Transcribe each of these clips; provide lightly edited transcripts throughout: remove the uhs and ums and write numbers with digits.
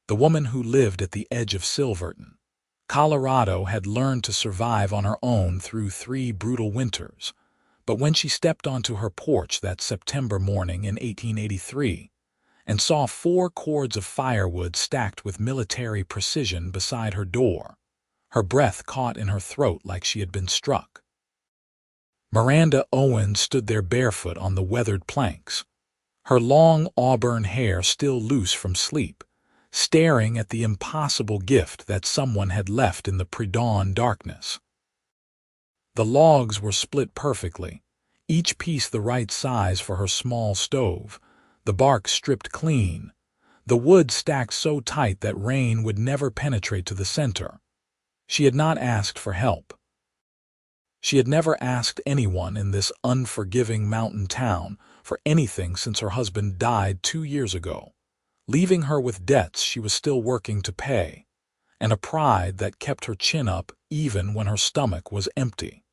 the woman who lived at the edge of Silverton, Colorado, had learned to survive on her own through 3 brutal winters. But when she stepped onto her porch that September morning in 1883 and saw 4 cords of firewood stacked with military precision beside her door, her breath caught in her throat like she had been struck. Miranda Owens stood there barefoot on the weathered planks, her long auburn hair still loose from sleep, staring at the impossible gift that someone had left in the pre-dawn darkness. The logs were split perfectly, each piece the right size for her small stove, the bark stripped clean, the wood stacked so tight that rain would never penetrate to the center. She had not asked for help. She had never asked anyone in this unforgiving mountain town for anything since her husband died 2 years ago, leaving her with debts she was still working to pay, and a pride that kept her chin up even when her stomach was empty.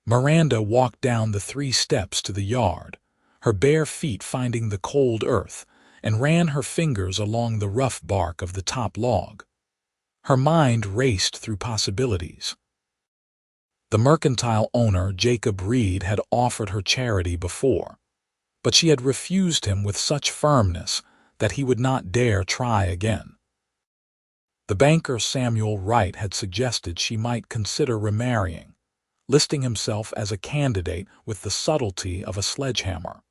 Miranda walked down the 3 steps to the yard, her bare feet finding the cold earth, and ran her fingers along the rough bark of the top log. Her mind raced through possibilities. The mercantile owner, Jacob Reed, had offered her charity before, but she had refused him with such firmness that he would not dare try again. The banker, Samuel Wright, had suggested she might consider remarrying, listing himself as a candidate with the subtlety of a sledgehammer,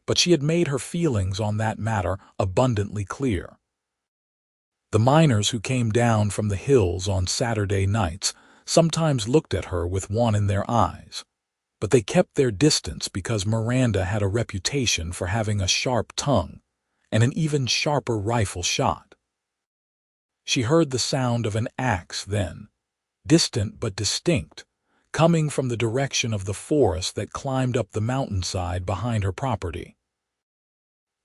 but she had made her feelings on that matter abundantly clear. The miners who came down from the hills on Saturday nights sometimes looked at her with one in their eyes, but they kept their distance because Miranda had a reputation for having a sharp tongue and an even sharper rifle shot. She heard the sound of an axe then, distant but distinct, coming from the direction of the forest that climbed up the mountainside behind her property.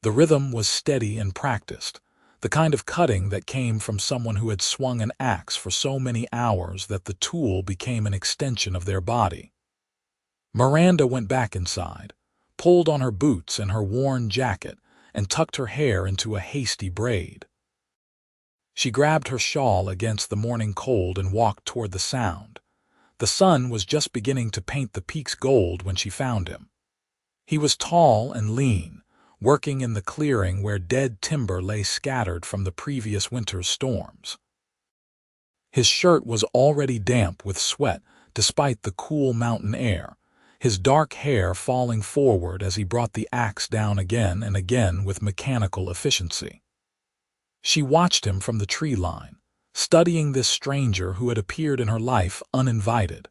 The rhythm was steady and practiced, the kind of cutting that came from someone who had swung an axe for so many hours that the tool became an extension of their body. Miranda went back inside, pulled on her boots and her worn jacket, and tucked her hair into a hasty braid. She grabbed her shawl against the morning cold and walked toward the sound. The sun was just beginning to paint the peaks gold when she found him. He was tall and lean, working in the clearing where dead timber lay scattered from the previous winter's storms. His shirt was already damp with sweat despite the cool mountain air, his dark hair falling forward as he brought the axe down again and again with mechanical efficiency. She watched him from the tree line, studying this stranger who had appeared in her life uninvited.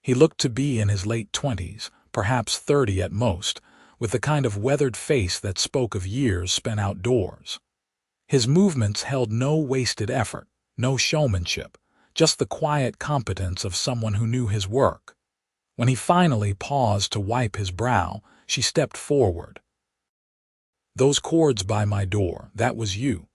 He looked to be in his late 20s, perhaps 30 at most, with the kind of weathered face that spoke of years spent outdoors. His movements held no wasted effort, no showmanship, just the quiet competence of someone who knew his work. When he finally paused to wipe his brow, she stepped forward. "Those cords by my door, that was you."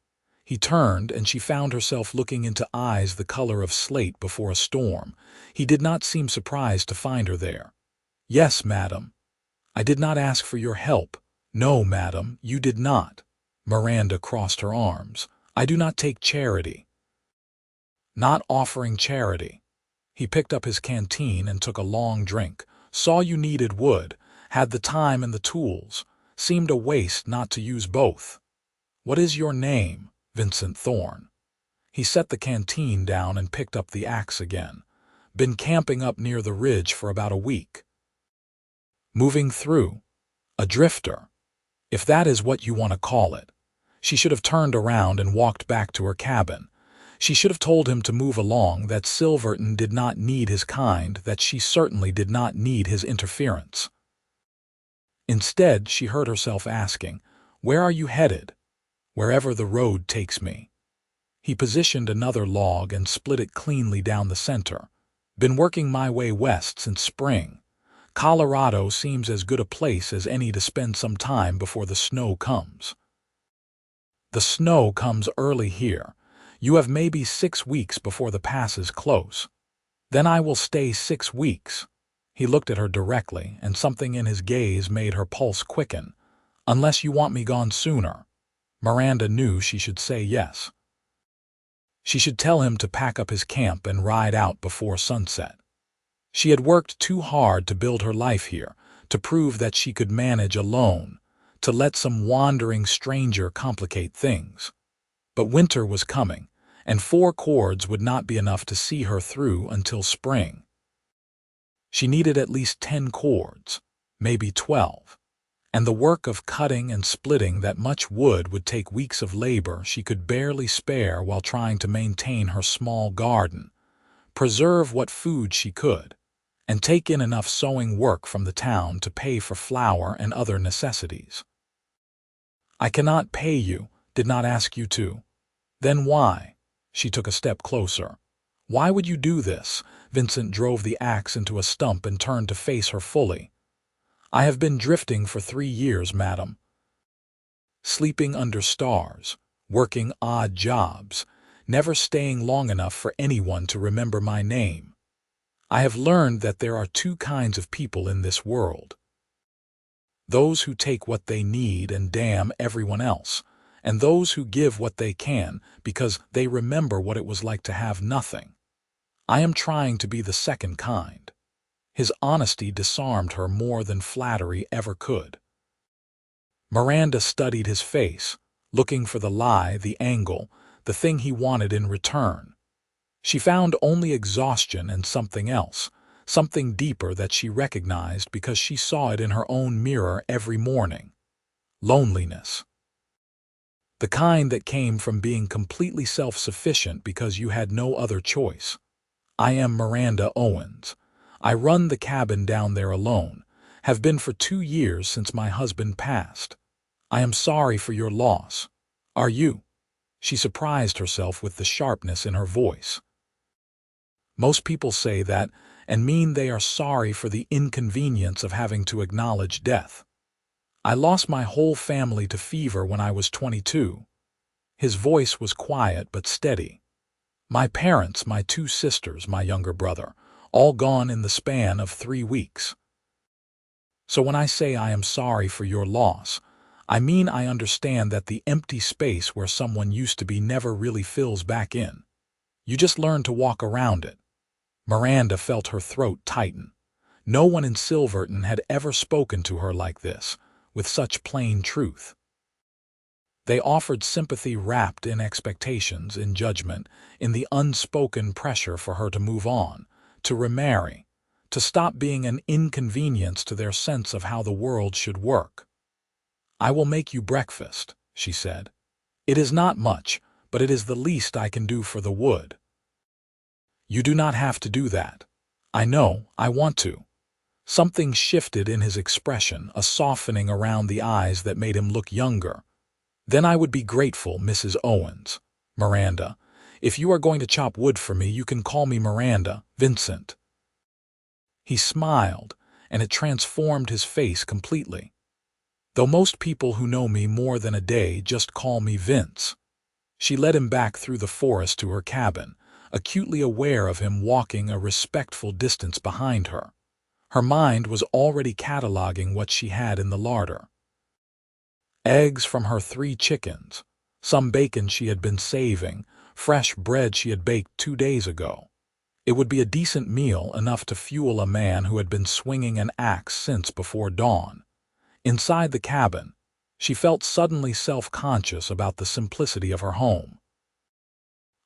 He turned, and she found herself looking into eyes the color of slate before a storm. He did not seem surprised to find her there. "Yes, madam. I did not ask for your help." "No, madam, you did not." Miranda crossed her arms. "I do not take charity." "Not offering charity." He picked up his canteen and took a long drink. "Saw you needed wood, had the time and the tools. Seemed a waste not to use both." "What is your name?" "Vincent Thorne." He set the canteen down and picked up the axe again. "Been camping up near the ridge for about a week." "Moving through? A drifter? If that is what you want to call it." She should have turned around and walked back to her cabin. She should have told him to move along, that Silverton did not need his kind, that she certainly did not need his interference. Instead, she heard herself asking, "Where are you headed?" "Wherever the road takes me." He positioned another log and split it cleanly down the center. "Been working my way west since spring. Colorado seems as good a place as any to spend some time before the snow comes." "The snow comes early here. You have maybe 6 weeks before the pass is close." "Then I will stay 6 weeks." He looked at her directly, and something in his gaze made her pulse quicken. "Unless you want me gone sooner." Miranda knew she should say yes. She should tell him to pack up his camp and ride out before sunset. She had worked too hard to build her life here, to prove that she could manage alone, to let some wandering stranger complicate things. But winter was coming, and 4 cords would not be enough to see her through until spring. She needed at least 10 cords, maybe 12. And the work of cutting and splitting that much wood would take weeks of labor she could barely spare while trying to maintain her small garden, preserve what food she could, and take in enough sewing work from the town to pay for flour and other necessities. "I cannot pay you, did not ask you to." "Then why?" She took a step closer. "Why would you do this?" Vincent drove the axe into a stump and turned to face her fully. "I have been drifting for 3 years, madam. Sleeping under stars, working odd jobs, never staying long enough for anyone to remember my name. I have learned that there are 2 kinds of people in this world. Those who take what they need and damn everyone else, and those who give what they can because they remember what it was like to have nothing. I am trying to be the second kind." His honesty disarmed her more than flattery ever could. Miranda studied his face, looking for the lie, the angle, the thing he wanted in return. She found only exhaustion and something else, something deeper that she recognized because she saw it in her own mirror every morning. Loneliness. The kind that came from being completely self-sufficient because you had no other choice. "I am Miranda Owens. I run the cabin down there alone, have been for 2 years since my husband passed. I am sorry for your loss. Are you?" She surprised herself with the sharpness in her voice. Most people say that and mean they are sorry for the inconvenience of having to acknowledge death. "I lost my whole family to fever when I was 22. His voice was quiet but steady. "My parents, my 2 sisters, my younger brother, all gone in the span of 3 weeks. So when I say I am sorry for your loss, I mean I understand that the empty space where someone used to be never really fills back in. You just learn to walk around it." Miranda felt her throat tighten. No one in Silverton had ever spoken to her like this, with such plain truth. They offered sympathy wrapped in expectations, in judgment, in the unspoken pressure for her to move on, to remarry, to stop being an inconvenience to their sense of how the world should work. "I will make you breakfast," she said. "It is not much, but it is the least I can do for the wood." "You do not have to do that. I know, I want to." Something shifted in his expression, a softening around the eyes that made him look younger. "Then I would be grateful, Mrs. Owens. Miranda, if you are going to chop wood for me, you can call me Miranda, Vincent." He smiled, and it transformed his face completely. "Though most people who know me more than a day just call me Vince." She led him back through the forest to her cabin, acutely aware of him walking a respectful distance behind her. Her mind was already cataloging what she had in the larder. Eggs from her 3 chickens, some bacon she had been saving, fresh bread she had baked 2 days ago. It would be a decent meal, enough to fuel a man who had been swinging an axe since before dawn. Inside the cabin, she felt suddenly self-conscious about the simplicity of her home.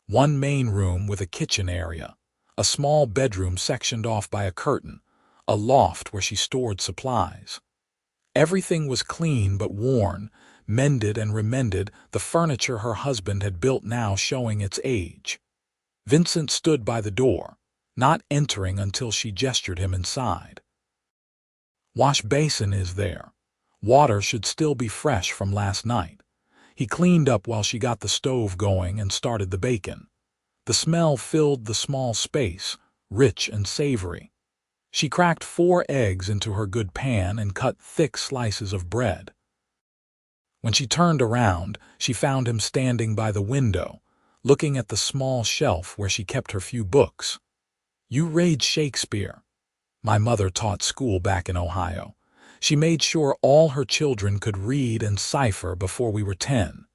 1 main room with a kitchen area, a small bedroom sectioned off by a curtain, a loft where she stored supplies. Everything was clean but worn, mended and remended, the furniture her husband had built now showing its age. Vincent stood by the door, not entering until she gestured him inside. Wash basin is there. Water should still be fresh from last night. He cleaned up while she got the stove going and started the bacon. The smell filled the small space, rich and savory. She cracked 4 eggs into her good pan and cut thick slices of bread. When she turned around, she found him standing by the window, looking at the small shelf where she kept her few books. "You read Shakespeare." "My mother taught school back in Ohio. She made sure all her children could read and cipher before we were 10.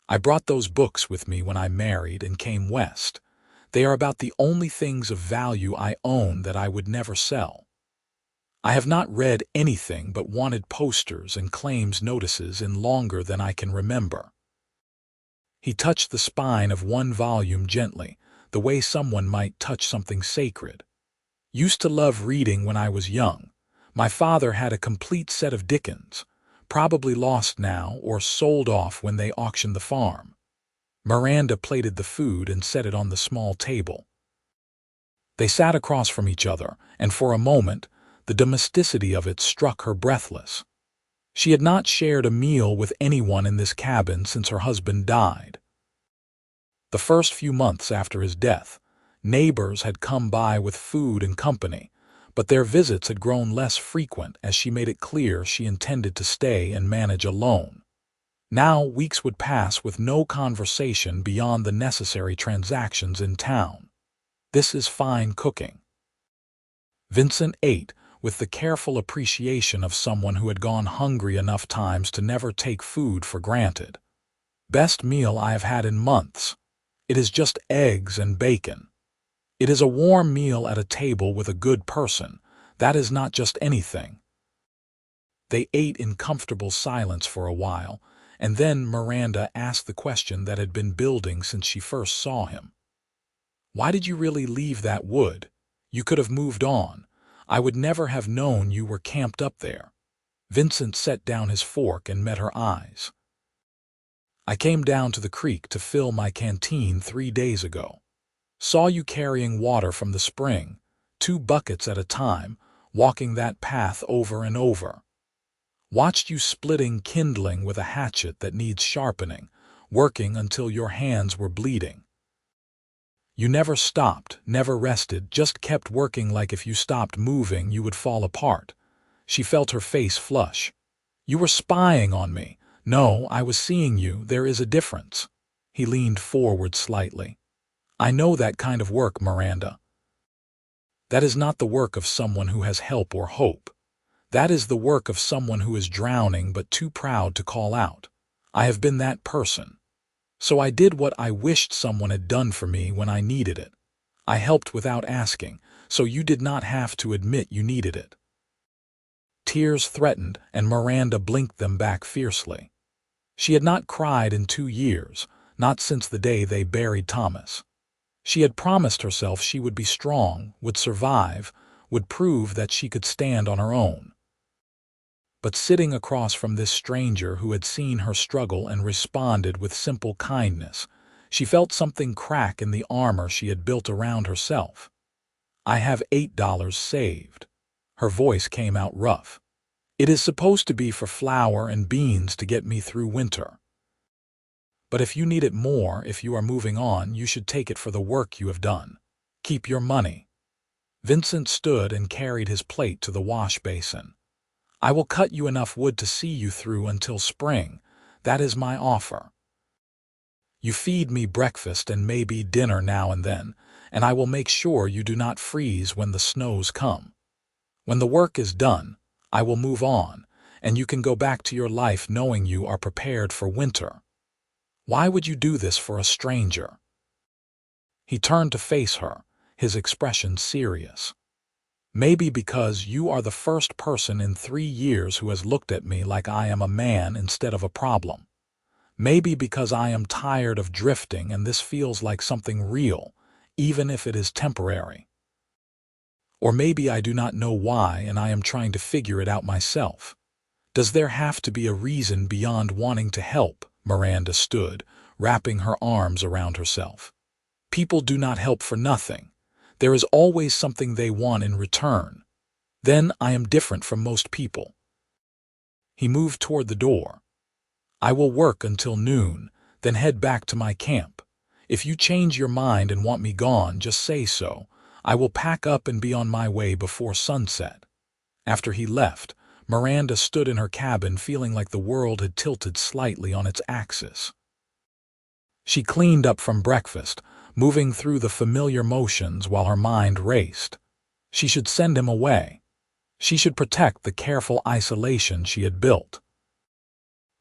I brought those books with me when I married and came west. They are about the only things of value I own that I would never sell. I have not read anything but wanted posters and claims notices in longer than I can remember." He touched the spine of one volume gently, the way someone might touch something sacred. "Used to love reading when I was young. My father had a complete set of Dickens, probably lost now or sold off when they auctioned the farm." Miranda plated the food and set it on the small table. They sat across from each other, and for a moment, the domesticity of it struck her breathless. She had not shared a meal with anyone in this cabin since her husband died. The first few months after his death, neighbors had come by with food and company, but their visits had grown less frequent as she made it clear she intended to stay and manage alone. Now weeks would pass with no conversation beyond the necessary transactions in town. "This is fine cooking." Vincent ate with the careful appreciation of someone who had gone hungry enough times to never take food for granted. "Best meal I have had in months. It is just eggs and bacon. It is a warm meal at a table with a good person. That is not just anything." They ate in comfortable silence for a while, and then Miranda asked the question that had been building since she first saw him. "Why did you really leave that wood? You could have moved on. I would never have known you were camped up there." Vincent set down his fork and met her eyes. "I came down to the creek to fill my canteen 3 days ago. Saw you carrying water from the spring, 2 buckets at a time, walking that path over and over. Watched you splitting kindling with a hatchet that needs sharpening, working until your hands were bleeding. You never stopped, never rested, just kept working like if you stopped moving you would fall apart." She felt her face flush. "You were spying on me." "No, I was seeing you. There is a difference." He leaned forward slightly. "I know that kind of work, Miranda. That is not the work of someone who has help or hope. That is the work of someone who is drowning but too proud to call out. I have been that person. So I did what I wished someone had done for me when I needed it. I helped without asking, so you did not have to admit you needed it." Tears threatened, and Miranda blinked them back fiercely. She had not cried in 2 years, not since the day they buried Thomas. She had promised herself she would be strong, would survive, would prove that she could stand on her own. But sitting across from this stranger who had seen her struggle and responded with simple kindness, she felt something crack in the armor she had built around herself. "I have $8 saved." Her voice came out rough. "It is supposed to be for flour and beans to get me through winter. But if you need it more, if you are moving on, you should take it for the work you have done. Keep your money." Vincent stood and carried his plate to the wash basin. "I will cut you enough wood to see you through until spring. That is my offer. You feed me breakfast and maybe dinner now and then, and I will make sure you do not freeze when the snows come. When the work is done, I will move on, and you can go back to your life knowing you are prepared for winter. Why would you do this for a stranger?" He turned to face her, his expression serious. "Maybe because you are the first person in 3 years who has looked at me like I am a man instead of a problem. Maybe because I am tired of drifting and this feels like something real, even if it is temporary. Or maybe I do not know why and I am trying to figure it out myself. Does there have to be a reason beyond wanting to help?" Miranda stood, wrapping her arms around herself. "People do not help for nothing. There is always something they want in return. Then I am different from most people." He moved toward the door. "I will work until noon, then head back to my camp. If you change your mind and want me gone, just say so. I will pack up and be on my way before sunset." After he left, Miranda stood in her cabin feeling like the world had tilted slightly on its axis. She cleaned up from breakfast, moving through the familiar motions while her mind raced. She should send him away. She should protect the careful isolation she had built.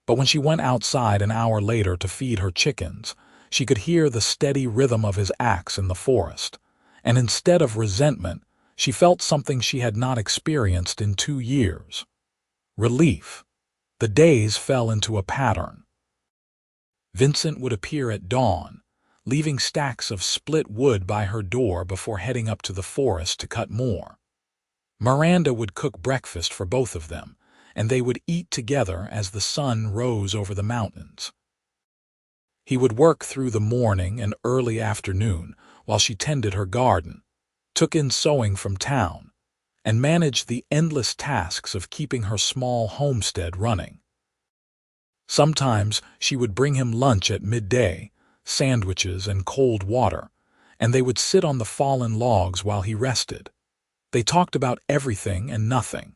But when she went outside an hour later to feed her chickens, she could hear the steady rhythm of his axe in the forest, and instead of resentment, she felt something she had not experienced in 2 years. Relief. The days fell into a pattern. Vincent would appear at dawn, leaving stacks of split wood by her door before heading up to the forest to cut more. Miranda would cook breakfast for both of them, and they would eat together as the sun rose over the mountains. He would work through the morning and early afternoon while she tended her garden, took in sewing from town, and managed the endless tasks of keeping her small homestead running. Sometimes she would bring him lunch at midday, sandwiches and cold water, and they would sit on the fallen logs while he rested. They talked about everything and nothing.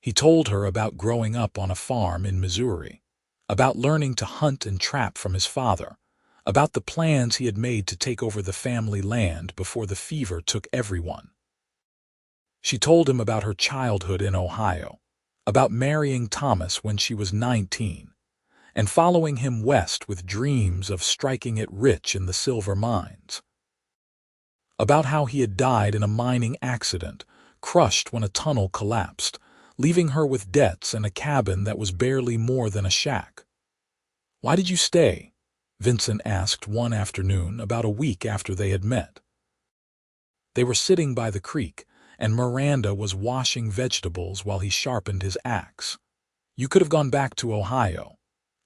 He told her about growing up on a farm in Missouri, about learning to hunt and trap from his father, about the plans he had made to take over the family land before the fever took everyone. She told him about her childhood in Ohio, about marrying Thomas when she was 19, and following him west with dreams of striking it rich in the silver mines. About how he had died in a mining accident, crushed when a tunnel collapsed, leaving her with debts and a cabin that was barely more than a shack. "Why did you stay?" Vincent asked one afternoon about a week after they had met. They were sitting by the creek, and Miranda was washing vegetables while he sharpened his axe. "You could have gone back to Ohio.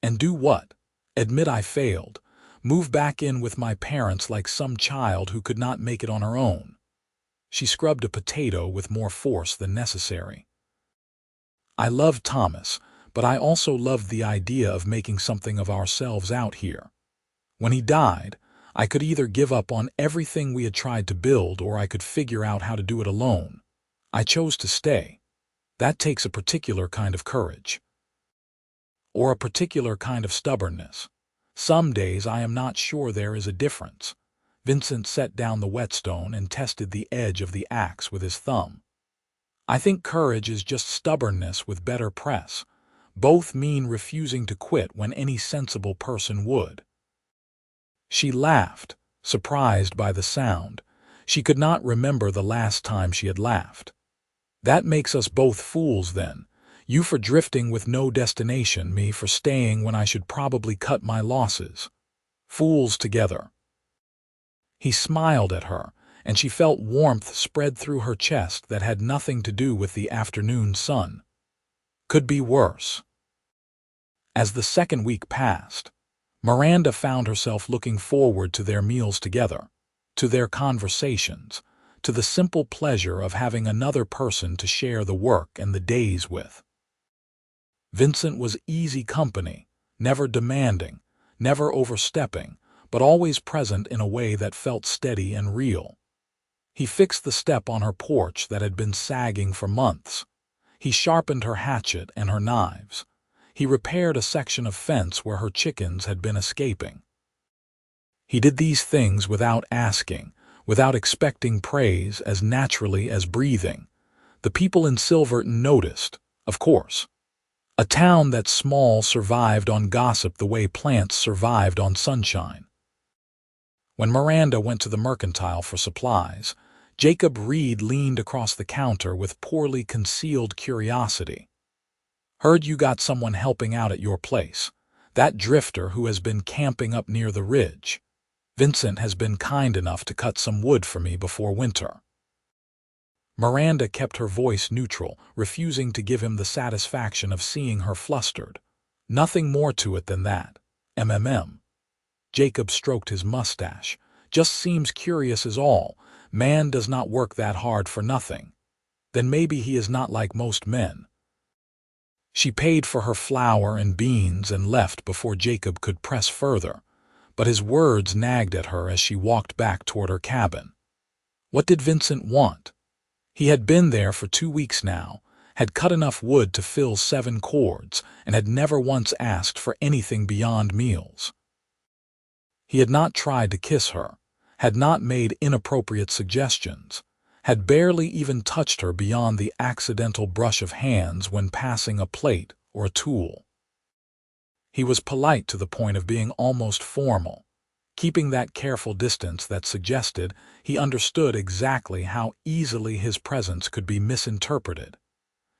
And do what? Admit I failed. Move back in with my parents like some child who could not make it on her own." She scrubbed a potato with more force than necessary. "I loved Thomas, but I also loved the idea of making something of ourselves out here. When he died, I could either give up on everything we had tried to build or I could figure out how to do it alone. I chose to stay. That takes a particular kind of courage. Or a particular kind of stubbornness. Some days I am not sure there is a difference." Vincent set down the whetstone and tested the edge of the axe with his thumb. "I think courage is just stubbornness with better press. Both mean refusing to quit when any sensible person would." She laughed, surprised by the sound. She could not remember the last time she had laughed. "That makes us both fools, then. You for drifting with no destination, me for staying when I should probably cut my losses. Fools together." He smiled at her, and she felt warmth spread through her chest that had nothing to do with the afternoon sun. Could be worse. As the second week passed, Miranda found herself looking forward to their meals together, to their conversations, to the simple pleasure of having another person to share the work and the days with. Vincent was easy company, never demanding, never overstepping, but always present in a way that felt steady and real. He fixed the step on her porch that had been sagging for months. He sharpened her hatchet and her knives. He repaired a section of fence where her chickens had been escaping. He did these things without asking, without expecting praise, as naturally as breathing. The people in Silverton noticed, of course. A town that small survived on gossip the way plants survived on sunshine. When Miranda went to the mercantile for supplies, Jacob Reed leaned across the counter with poorly concealed curiosity. "Heard you got someone helping out at your place. That drifter who has been camping up near the ridge. Vincent has been kind enough to cut some wood for me before winter." Miranda kept her voice neutral, refusing to give him the satisfaction of seeing her flustered. "Nothing more to it than that. Jacob stroked his mustache. "Just seems curious is all. Man does not work that hard for nothing. Then maybe he is not like most men." She paid for her flour and beans and left before Jacob could press further, but his words nagged at her as she walked back toward her cabin. What did Vincent want? He had been there for 2 weeks now, had cut enough wood to fill 7 cords, and had never once asked for anything beyond meals. He had not tried to kiss her, had not made inappropriate suggestions, had barely even touched her beyond the accidental brush of hands when passing a plate or a tool. He was polite to the point of being almost formal, keeping that careful distance that suggested he understood exactly how easily his presence could be misinterpreted.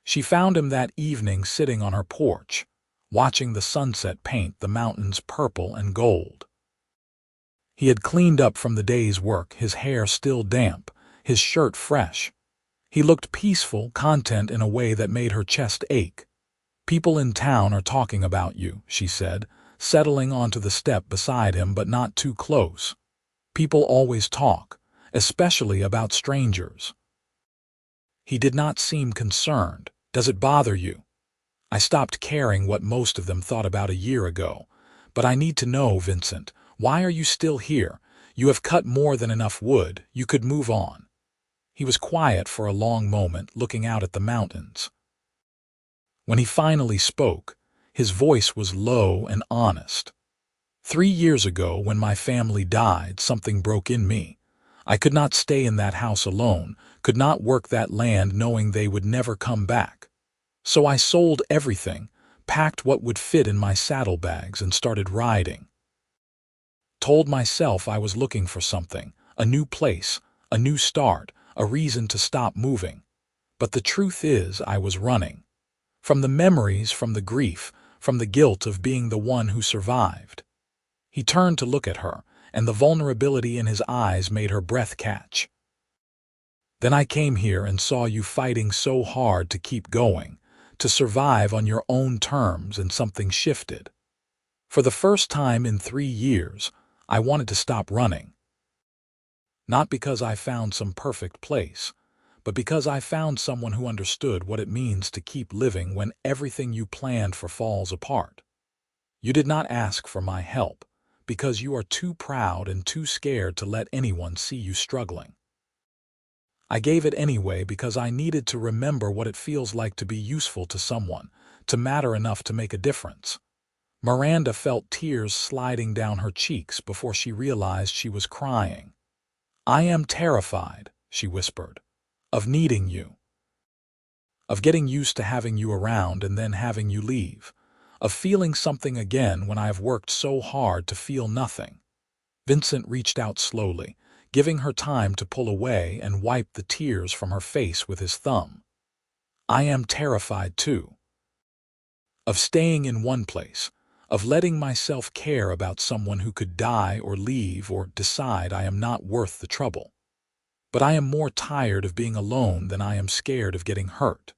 She found him that evening sitting on her porch, watching the sunset paint the mountains purple and gold. He had cleaned up from the day's work, his hair still damp, his shirt fresh. He looked peaceful, content in a way that made her chest ache. "People in town are talking about you," she said, settling onto the step beside him but not too close. "People always talk, especially about strangers." He did not seem concerned. "Does it bother you?" "I stopped caring what most of them thought about a year ago. But I need to know, Vincent, why are you still here? You have cut more than enough wood. You could move on." He was quiet for a long moment, looking out at the mountains. When he finally spoke, his voice was low and honest. "3 years ago, when my family died, something broke in me. I could not stay in that house alone, could not work that land knowing they would never come back. So I sold everything, packed what would fit in my saddlebags and started riding. Told myself I was looking for something, a new place, a new start, a reason to stop moving. But the truth is I was running. From the memories, from the grief, from the guilt of being the one who survived." He turned to look at her, and the vulnerability in his eyes made her breath catch. "Then I came here and saw you fighting so hard to keep going, to survive on your own terms, and something shifted. For the first time in 3 years, I wanted to stop running. Not because I found some perfect place, but because I found someone who understood what it means to keep living when everything you planned for falls apart. You did not ask for my help, because you are too proud and too scared to let anyone see you struggling. I gave it anyway because I needed to remember what it feels like to be useful to someone, to matter enough to make a difference." Miranda felt tears sliding down her cheeks before she realized she was crying. "I am terrified," she whispered, "of needing you. Of getting used to having you around and then having you leave. Of feeling something again when I have worked so hard to feel nothing." Vincent reached out slowly, giving her time to pull away and wipe the tears from her face with his thumb. "I am terrified too. Of staying in one place, of letting myself care about someone who could die or leave or decide I am not worth the trouble. But I am more tired of being alone than I am scared of getting hurt.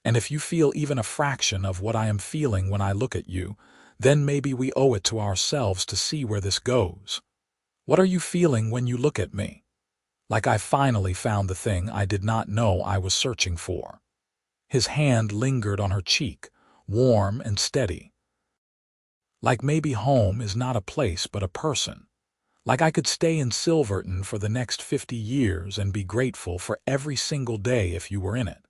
And if you feel even a fraction of what I am feeling when I look at you, then maybe we owe it to ourselves to see where this goes. What are you feeling when you look at me? Like I finally found the thing I did not know I was searching for." His hand lingered on her cheek, warm and steady. "Like maybe home is not a place but a person. Like I could stay in Silverton for the next 50 years and be grateful for every single day if you were in it."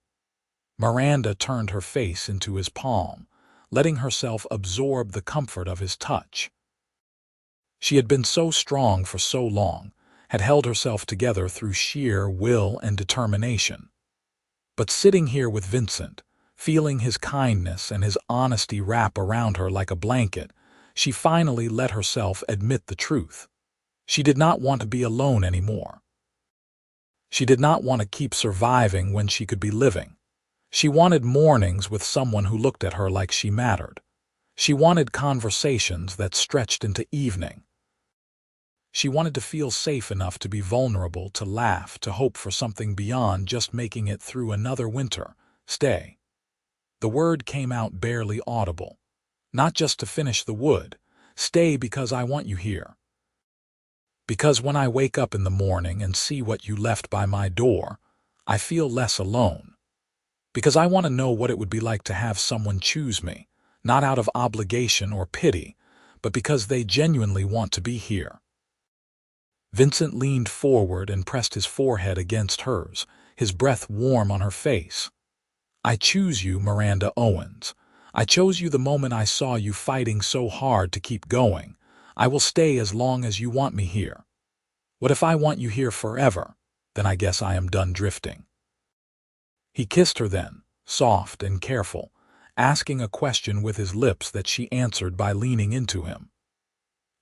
Miranda turned her face into his palm, letting herself absorb the comfort of his touch. She had been so strong for so long, had held herself together through sheer will and determination. But sitting here with Vincent, feeling his kindness and his honesty wrap around her like a blanket, she finally let herself admit the truth. She did not want to be alone anymore. She did not want to keep surviving when she could be living. She wanted mornings with someone who looked at her like she mattered. She wanted conversations that stretched into evening. She wanted to feel safe enough to be vulnerable, to laugh, to hope for something beyond just making it through another winter. Stay. The word came out barely audible. Not just to finish the wood. Stay because I want you here. Because when I wake up in the morning and see what you left by my door, I feel less alone. Because I want to know what it would be like to have someone choose me, not out of obligation or pity, but because they genuinely want to be here." Vincent leaned forward and pressed his forehead against hers, his breath warm on her face. "I choose you, Miranda Owens. I chose you the moment I saw you fighting so hard to keep going. I will stay as long as you want me here. What if I want you here forever? Then I guess I am done drifting." He kissed her then, soft and careful, asking a question with his lips that she answered by leaning into him.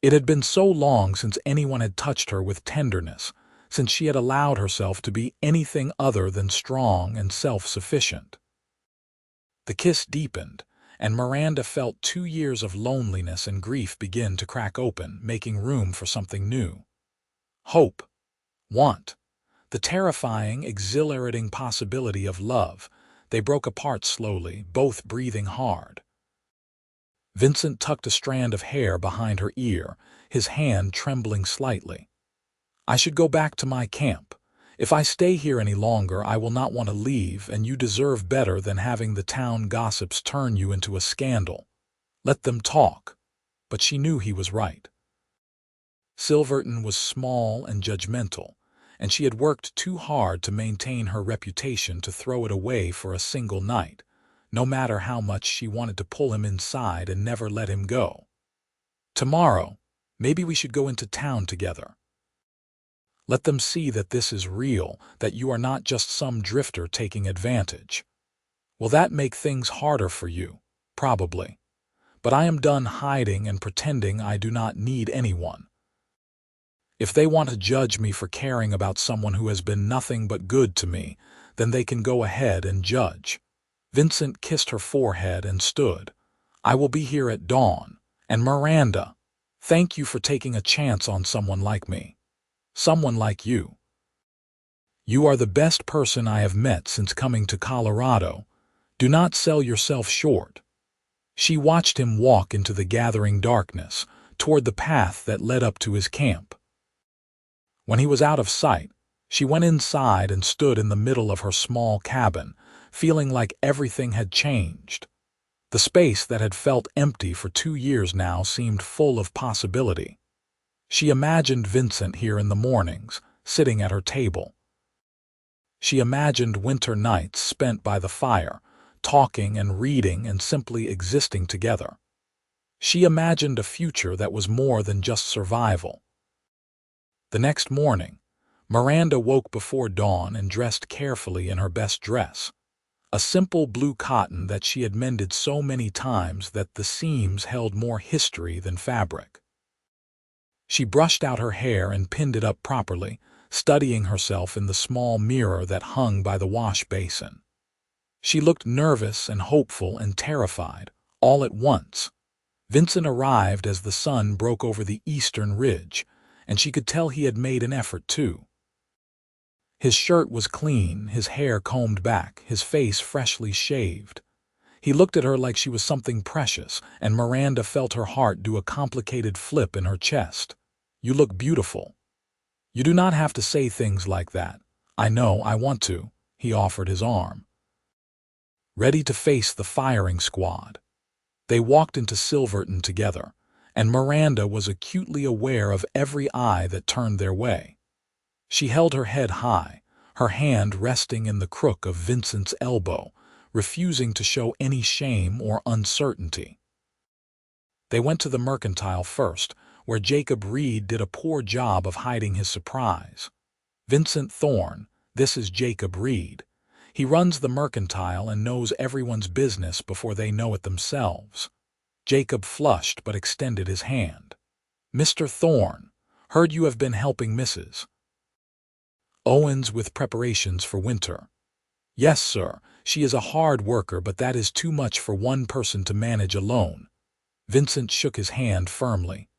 It had been so long since anyone had touched her with tenderness, since she had allowed herself to be anything other than strong and self-sufficient. The kiss deepened, and Miranda felt 2 years of loneliness and grief begin to crack open, making room for something new. Hope, want, the terrifying, exhilarating possibility of love. They broke apart slowly, both breathing hard. Vincent tucked a strand of hair behind her ear, his hand trembling slightly. "I should go back to my camp. If I stay here any longer, I will not want to leave, and you deserve better than having the town gossips turn you into a scandal. Let them talk." But she knew he was right. Silverton was small and judgmental, and she had worked too hard to maintain her reputation to throw it away for a single night, no matter how much she wanted to pull him inside and never let him go. "Tomorrow, maybe we should go into town together. Let them see that this is real, that you are not just some drifter taking advantage." "Will that make things harder for you?" "Probably. But I am done hiding and pretending I do not need anyone. If they want to judge me for caring about someone who has been nothing but good to me, then they can go ahead and judge." Vincent kissed her forehead and stood. "I will be here at dawn. And Miranda, thank you for taking a chance on someone like me. Someone like you. You are the best person I have met since coming to Colorado. Do not sell yourself short." She watched him walk into the gathering darkness, toward the path that led up to his camp. When he was out of sight, she went inside and stood in the middle of her small cabin, feeling like everything had changed. The space that had felt empty for 2 years now seemed full of possibility. She imagined Vincent here in the mornings, sitting at her table. She imagined winter nights spent by the fire, talking and reading and simply existing together. She imagined a future that was more than just survival. The next morning, Miranda woke before dawn and dressed carefully in her best dress, a simple blue cotton that she had mended so many times that the seams held more history than fabric. She brushed out her hair and pinned it up properly, studying herself in the small mirror that hung by the wash basin. She looked nervous and hopeful and terrified, all at once. Vincent arrived as the sun broke over the eastern ridge, and she could tell he had made an effort too. His shirt was clean, his hair combed back, his face freshly shaved. He looked at her like she was something precious, and Miranda felt her heart do a complicated flip in her chest. "You look beautiful." "You do not have to say things like that." "I know, I want to." He offered his arm. Ready to face the firing squad. They walked into Silverton together, and Miranda was acutely aware of every eye that turned their way. She held her head high, her hand resting in the crook of Vincent's elbow, refusing to show any shame or uncertainty. They went to the mercantile first, where Jacob Reed did a poor job of hiding his surprise. "Vincent Thorne, this is Jacob Reed. He runs the mercantile and knows everyone's business before they know it themselves." Jacob flushed but extended his hand. "Mr. Thorne, heard you have been helping Mrs. Owens with preparations for winter." "Yes, sir. She is a hard worker, but that is too much for one person to manage alone." Vincent shook his hand firmly.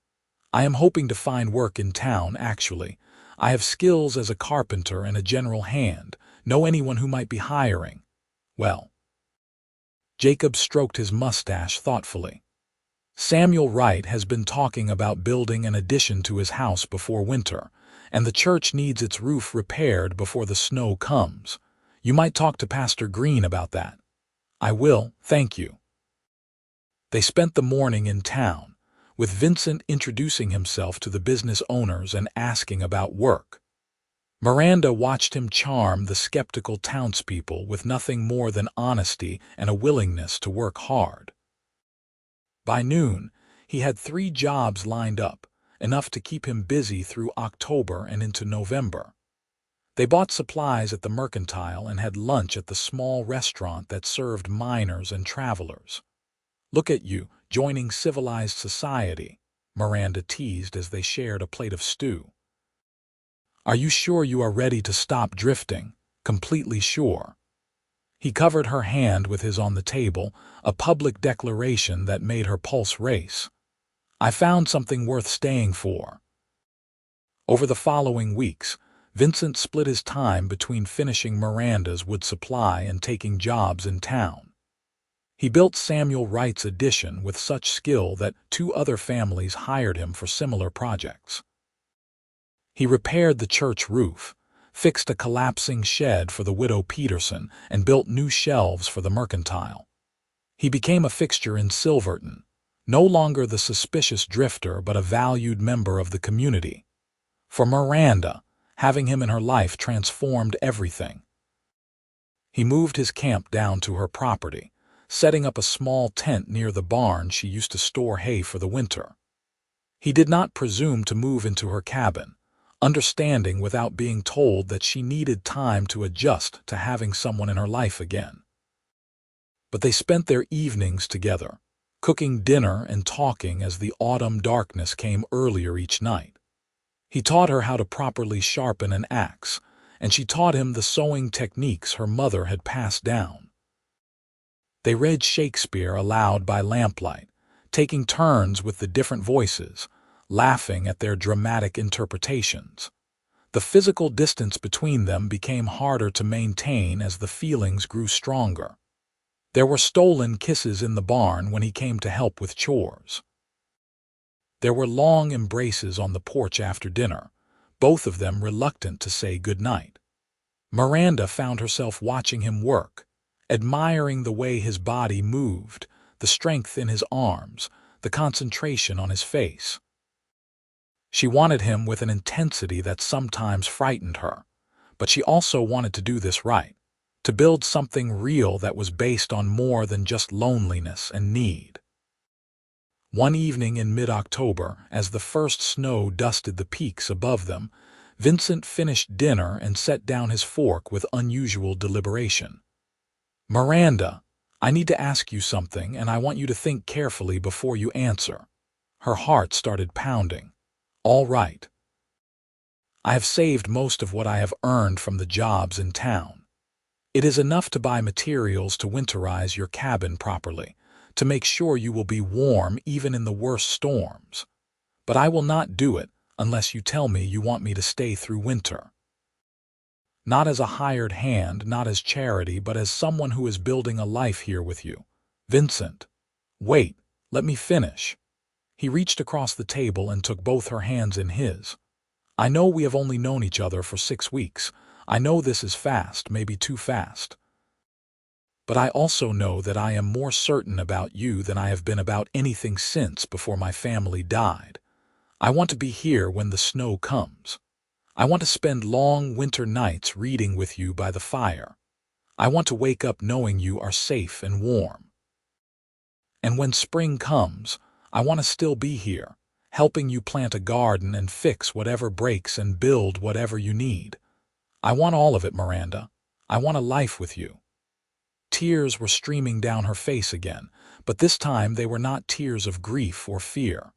"I am hoping to find work in town, actually. I have skills as a carpenter and a general hand. Know anyone who might be hiring?" "Well." Jacob stroked his mustache thoughtfully. "Samuel Wright has been talking about building an addition to his house before winter, and the church needs its roof repaired before the snow comes. You might talk to Pastor Green about that." "I will, thank you." They spent the morning in town, with Vincent introducing himself to the business owners and asking about work. Miranda watched him charm the skeptical townspeople with nothing more than honesty and a willingness to work hard. By noon, he had 3 jobs lined up, enough to keep him busy through October and into November. They bought supplies at the mercantile and had lunch at the small restaurant that served miners and travelers. "Look at you, joining civilized society," Miranda teased as they shared a plate of stew. "Are you sure you are ready to stop drifting? Completely sure." He covered her hand with his on the table, a public declaration that made her pulse race. "I found something worth staying for." Over the following weeks, Vincent split his time between finishing Miranda's wood supply and taking jobs in town. He built Samuel Wright's addition with such skill that 2 other families hired him for similar projects. He repaired the church roof, fixed a collapsing shed for the widow Peterson, and built new shelves for the mercantile. He became a fixture in Silverton, no longer the suspicious drifter but a valued member of the community. For Miranda, having him in her life transformed everything. He moved his camp down to her property, setting up a small tent near the barn she used to store hay for the winter. He did not presume to move into her cabin, understanding without being told that she needed time to adjust to having someone in her life again. But they spent their evenings together, cooking dinner and talking as the autumn darkness came earlier each night. He taught her how to properly sharpen an axe, and she taught him the sewing techniques her mother had passed down. They read Shakespeare aloud by lamplight, taking turns with the different voices, laughing at their dramatic interpretations. The physical distance between them became harder to maintain as the feelings grew stronger. There were stolen kisses in the barn when he came to help with chores. There were long embraces on the porch after dinner, both of them reluctant to say goodnight. Miranda found herself watching him work, admiring the way his body moved, the strength in his arms, the concentration on his face. She wanted him with an intensity that sometimes frightened her, but she also wanted to do this right, to build something real that was based on more than just loneliness and need. One evening in mid-October, as the first snow dusted the peaks above them, Vincent finished dinner and set down his fork with unusual deliberation. "Miranda, I need to ask you something, and I want you to think carefully before you answer." Her heart started pounding. "All right." "I have saved most of what I have earned from the jobs in town. It is enough to buy materials to winterize your cabin properly, to make sure you will be warm even in the worst storms. But I will not do it unless you tell me you want me to stay through winter. Not as a hired hand, not as charity, but as someone who is building a life here with you. Vincent." "Wait, let me finish." He reached across the table and took both her hands in his. "I know we have only known each other for 6 weeks. I know this is fast, maybe too fast. But I also know that I am more certain about you than I have been about anything since before my family died. I want to be here when the snow comes. I want to spend long winter nights reading with you by the fire. I want to wake up knowing you are safe and warm. And when spring comes, I want to still be here, helping you plant a garden and fix whatever breaks and build whatever you need. I want all of it, Miranda. I want a life with you." Tears were streaming down her face again, but this time they were not tears of grief or fear.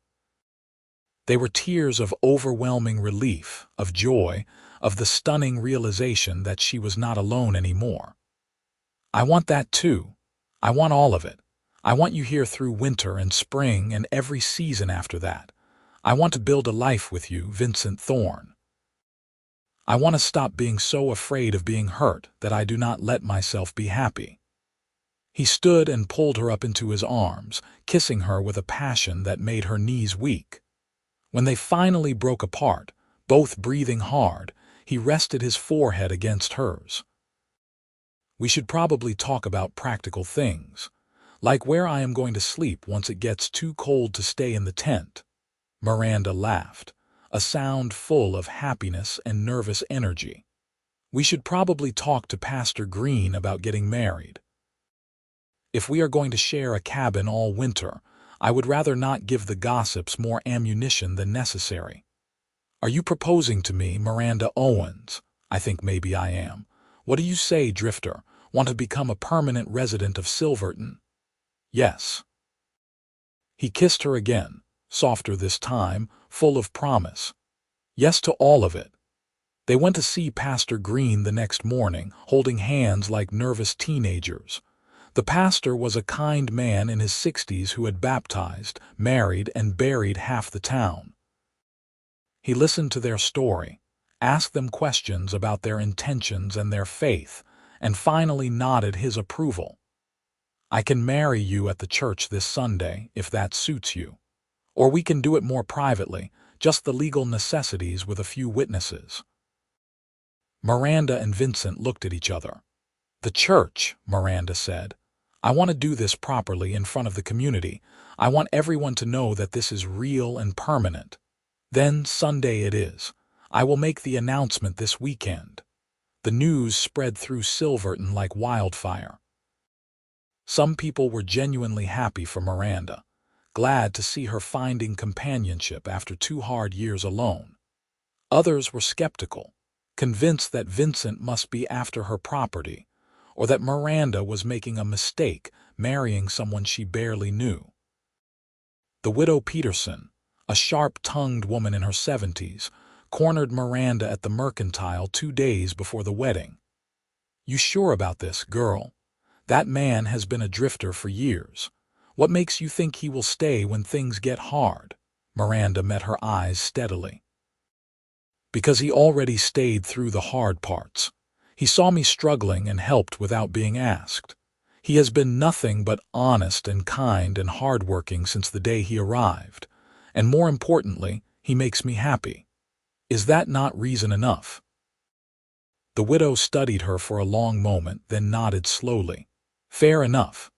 They were tears of overwhelming relief, of joy, of the stunning realization that she was not alone anymore. "I want that too. I want all of it. I want you here through winter and spring and every season after that. I want to build a life with you, Vincent Thorne. I want to stop being so afraid of being hurt that I do not let myself be happy." He stood and pulled her up into his arms, kissing her with a passion that made her knees weak. When they finally broke apart, both breathing hard, he rested his forehead against hers. "We should probably talk about practical things, like where I am going to sleep once it gets too cold to stay in the tent." Miranda laughed, a sound full of happiness and nervous energy. "We should probably talk to Pastor Green about getting married. If we are going to share a cabin all winter, I would rather not give the gossips more ammunition than necessary." "Are you proposing to me, Miranda Owens?" I think maybe I am. What do you say, Drifter? Want to become a permanent resident of Silverton? Yes. He kissed her again, softer this time, full of promise. Yes to all of it. They went to see Pastor Green the next morning, holding hands like nervous teenagers. The pastor was a kind man in his 60s who had baptized, married, and buried half the town. He listened to their story, asked them questions about their intentions and their faith, and finally nodded his approval. I can marry you at the church this Sunday, if that suits you. Or we can do it more privately, just the legal necessities with a few witnesses. Miranda and Vincent looked at each other. The church, Miranda said. I want to do this properly in front of the community. I want everyone to know that this is real and permanent. Then Sunday it is. I will make the announcement this weekend. The news spread through Silverton like wildfire. Some people were genuinely happy for Miranda, glad to see her finding companionship after 2 hard years alone. Others were skeptical, convinced that Vincent must be after her property, or that Miranda was making a mistake marrying someone she barely knew. The widow Peterson, a sharp-tongued woman in her 70s, cornered Miranda at the Mercantile 2 days before the wedding. You sure about this, girl? That man has been a drifter for years. What makes you think he will stay when things get hard? Miranda met her eyes steadily. Because he already stayed through the hard parts. He saw me struggling and helped without being asked. He has been nothing but honest and kind and hardworking since the day he arrived. And more importantly, he makes me happy. Is that not reason enough? The widow studied her for a long moment, then nodded slowly. Fair enough.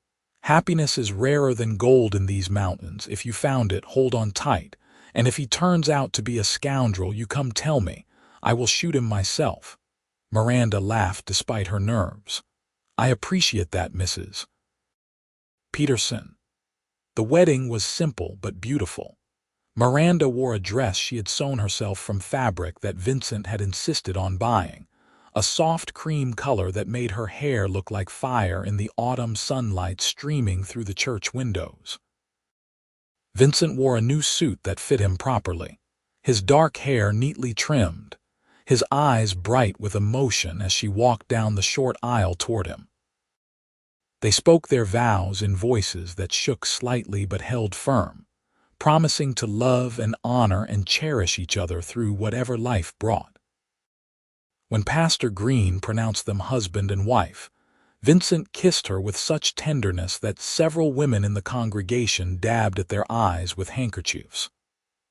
Happiness is rarer than gold in these mountains. If you found it, hold on tight. And if he turns out to be a scoundrel, you come tell me. I will shoot him myself. Miranda laughed despite her nerves. I appreciate that, Mrs. Peterson. The wedding was simple but beautiful. Miranda wore a dress she had sewn herself from fabric that Vincent had insisted on buying, a soft cream color that made her hair look like fire in the autumn sunlight streaming through the church windows. Vincent wore a new suit that fit him properly, his dark hair neatly trimmed, his eyes bright with emotion as she walked down the short aisle toward him. They spoke their vows in voices that shook slightly but held firm, promising to love and honor and cherish each other through whatever life brought. When Pastor Green pronounced them husband and wife, Vincent kissed her with such tenderness that several women in the congregation dabbed at their eyes with handkerchiefs.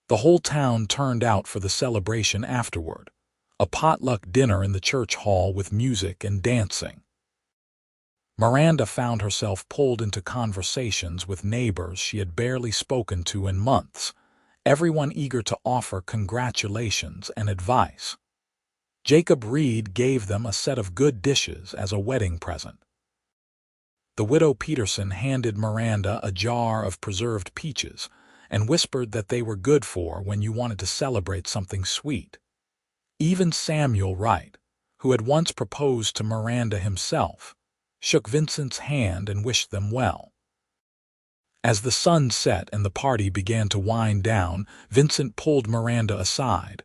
The whole town turned out for the celebration afterward, a potluck dinner in the church hall with music and dancing. Miranda found herself pulled into conversations with neighbors she had barely spoken to in months, everyone eager to offer congratulations and advice. Jacob Reed gave them a set of good dishes as a wedding present. The widow Peterson handed Miranda a jar of preserved peaches and whispered that they were good for when you wanted to celebrate something sweet. Even Samuel Wright, who had once proposed to Miranda himself, shook Vincent's hand and wished them well. As the sun set and the party began to wind down, Vincent pulled Miranda aside.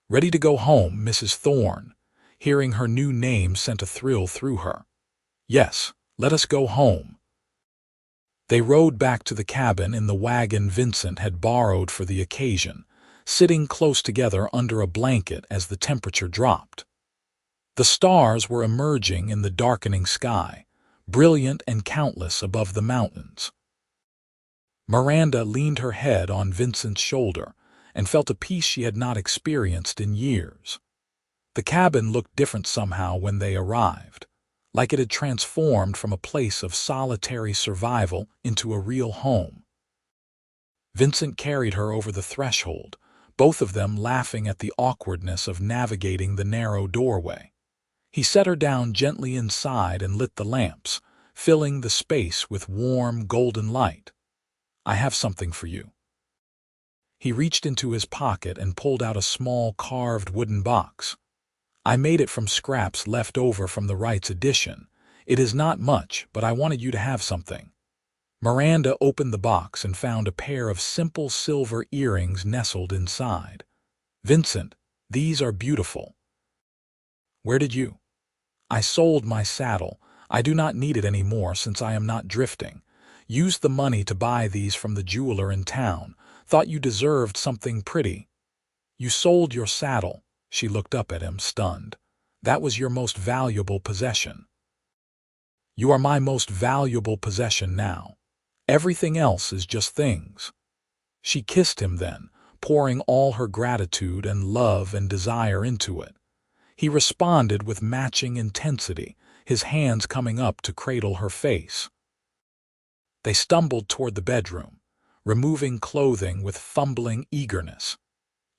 Ready to go home, Mrs. Thorne. Hearing her new name sent a thrill through her. Yes, let us go home. They rode back to the cabin in the wagon Vincent had borrowed for the occasion, sitting close together under a blanket as the temperature dropped. The stars were emerging in the darkening sky, brilliant and countless above the mountains. Miranda leaned her head on Vincent's shoulder and felt a peace she had not experienced in years. The cabin looked different somehow when they arrived, like it had transformed from a place of solitary survival into a real home. Vincent carried her over the threshold, both of them laughing at the awkwardness of navigating the narrow doorway. He set her down gently inside and lit the lamps, filling the space with warm, golden light. I have something for you. He reached into his pocket and pulled out a small carved wooden box. I made it from scraps left over from the Wright's edition. It is not much, but I wanted you to have something." Miranda opened the box and found a pair of simple silver earrings nestled inside. "Vincent, these are beautiful. Where did you—" "I sold my saddle. I do not need it anymore since I am not drifting. Used the money to buy these from the jeweler in town. Thought you deserved something pretty." "You sold your saddle?" She looked up at him, stunned. "That was your most valuable possession." "You are my most valuable possession now. Everything else is just things." She kissed him then, pouring all her gratitude and love and desire into it. He responded with matching intensity, his hands coming up to cradle her face. They stumbled toward the bedroom, removing clothing with fumbling eagerness.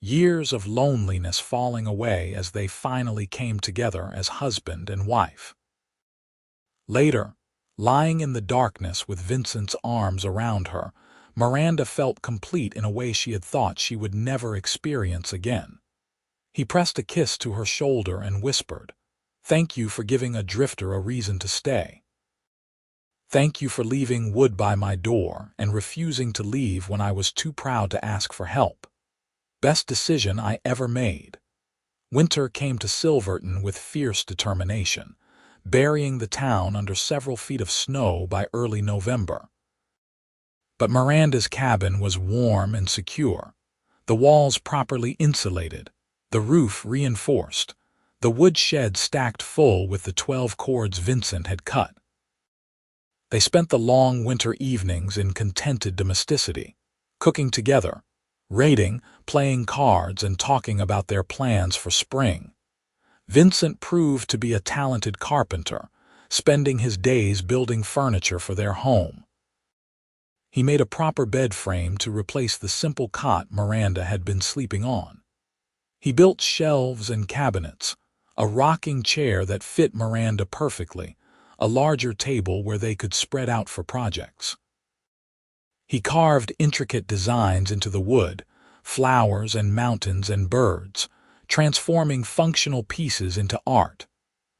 Years of loneliness falling away as they finally came together as husband and wife. Later, lying in the darkness with Vincent's arms around her, Miranda felt complete in a way she had thought she would never experience again. He pressed a kiss to her shoulder and whispered, "Thank you for giving a drifter a reason to stay. Thank you for leaving wood by my door and refusing to leave when I was too proud to ask for help. Best decision I ever made." Winter came to Silverton with fierce determination, burying the town under several feet of snow by early November. But Miranda's cabin was warm and secure, the walls properly insulated, the roof reinforced, the wood shed stacked full with the 12 cords Vincent had cut. They spent the long winter evenings in contented domesticity, cooking together, raiding, playing cards, and talking about their plans for spring. Vincent proved to be a talented carpenter, spending his days building furniture for their home. He made a proper bed frame to replace the simple cot Miranda had been sleeping on. He built shelves and cabinets, a rocking chair that fit Miranda perfectly, a larger table where they could spread out for projects. He carved intricate designs into the wood, flowers and mountains and birds, transforming functional pieces into art.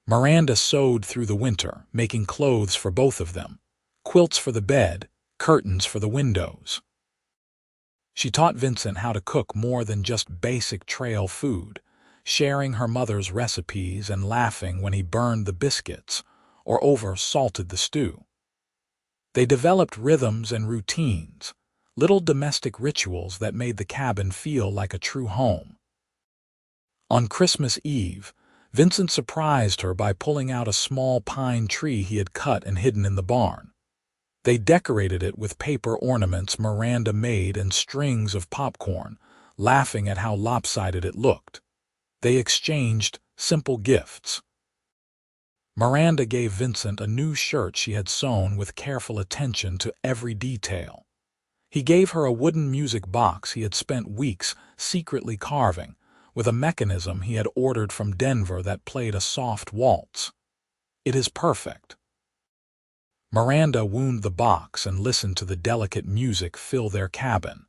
Miranda sewed through the winter, making clothes for both of them, quilts for the bed, curtains for the windows. She taught Vincent how to cook more than just basic trail food, sharing her mother's recipes and laughing when he burned the biscuits or over-salted the stew. They developed rhythms and routines, little domestic rituals that made the cabin feel like a true home. On Christmas Eve, Vincent surprised her by pulling out a small pine tree he had cut and hidden in the barn. They decorated it with paper ornaments Miranda made and strings of popcorn, laughing at how lopsided it looked. They exchanged simple gifts. Miranda gave Vincent a new shirt she had sewn with careful attention to every detail. He gave her a wooden music box he had spent weeks secretly carving, with a mechanism he had ordered from Denver that played a soft waltz. "It is perfect." Miranda wound the box and listened to the delicate music fill their cabin.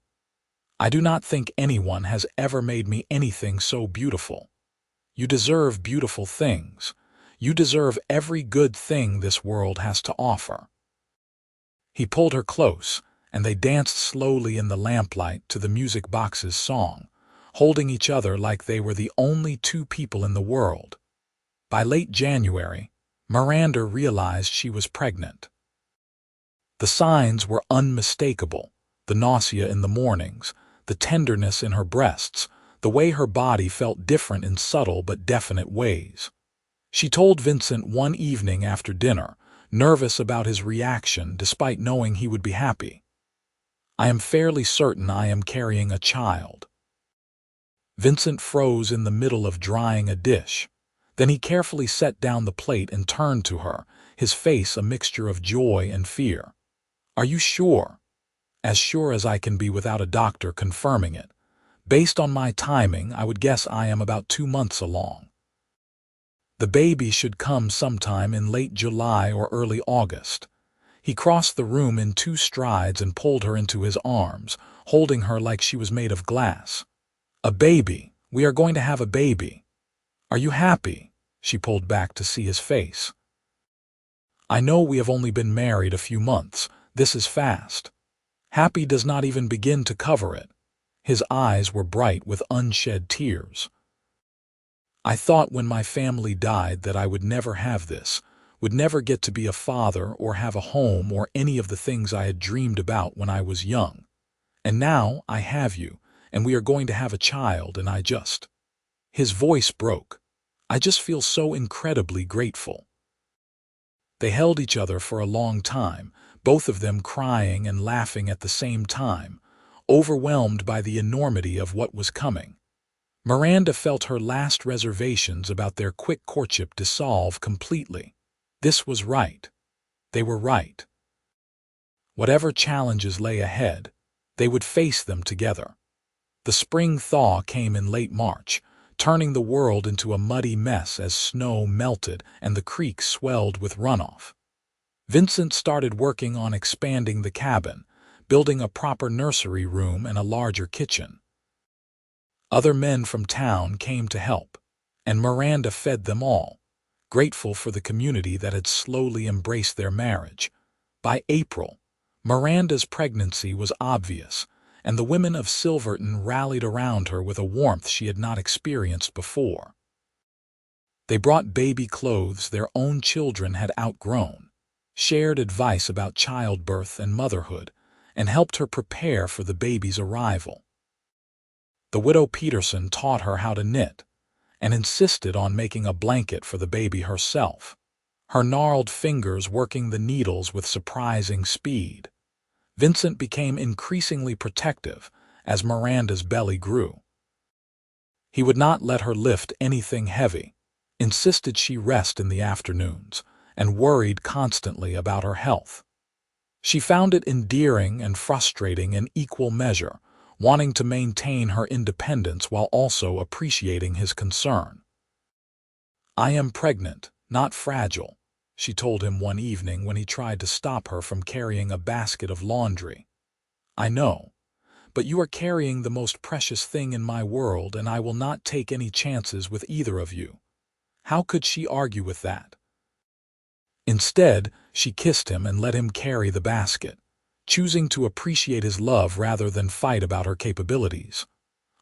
"I do not think anyone has ever made me anything so beautiful. You deserve beautiful things. You deserve every good thing this world has to offer." He pulled her close, and they danced slowly in the lamplight to the music box's song, holding each other like they were the only two people in the world. By late January, Miranda realized she was pregnant. The signs were unmistakable: the nausea in the mornings, the tenderness in her breasts, the way her body felt different in subtle but definite ways. She told Vincent one evening after dinner, nervous about his reaction despite knowing he would be happy, "I am fairly certain I am carrying a child." Vincent froze in the middle of drying a dish. Then he carefully set down the plate and turned to her, his face a mixture of joy and fear. "Are you sure?" "As sure as I can be without a doctor confirming it. Based on my timing, I would guess I am about 2 months along. The baby should come sometime in late July or early August." He crossed the room in 2 strides and pulled her into his arms, holding her like she was made of glass. "A baby. We are going to have a baby." "Are you happy?" She pulled back to see his face. "I know we have only been married a few months. This is fast." Happy does not even begin to cover it. His eyes were bright with unshed tears. "I thought when my family died that I would never have this, would never get to be a father or have a home or any of the things I had dreamed about when I was young. And now I have you, and we are going to have a child, and I just—" His voice broke. "I just feel so incredibly grateful." They held each other for a long time, both of them crying and laughing at the same time, overwhelmed by the enormity of what was coming. Miranda felt her last reservations about their quick courtship dissolve completely. This was right. They were right. Whatever challenges lay ahead, they would face them together. The spring thaw came in late March, turning the world into a muddy mess as snow melted and the creek swelled with runoff. Vincent started working on expanding the cabin, building a proper nursery room and a larger kitchen. Other men from town came to help, and Miranda fed them all, grateful for the community that had slowly embraced their marriage. By April, Miranda's pregnancy was obvious, and the women of Silverton rallied around her with a warmth she had not experienced before. They brought baby clothes their own children had outgrown, shared advice about childbirth and motherhood, and helped her prepare for the baby's arrival. The widow Peterson taught her how to knit, and insisted on making a blanket for the baby herself, her gnarled fingers working the needles with surprising speed. Vincent became increasingly protective as Miranda's belly grew. He would not let her lift anything heavy, insisted she rest in the afternoons, and worried constantly about her health. She found it endearing and frustrating in equal measure, wanting to maintain her independence while also appreciating his concern. "I am pregnant, not fragile," she told him one evening when he tried to stop her from carrying a basket of laundry. "I know, but you are carrying the most precious thing in my world, and I will not take any chances with either of you." How could she argue with that? Instead, she kissed him and let him carry the basket, choosing to appreciate his love rather than fight about her capabilities.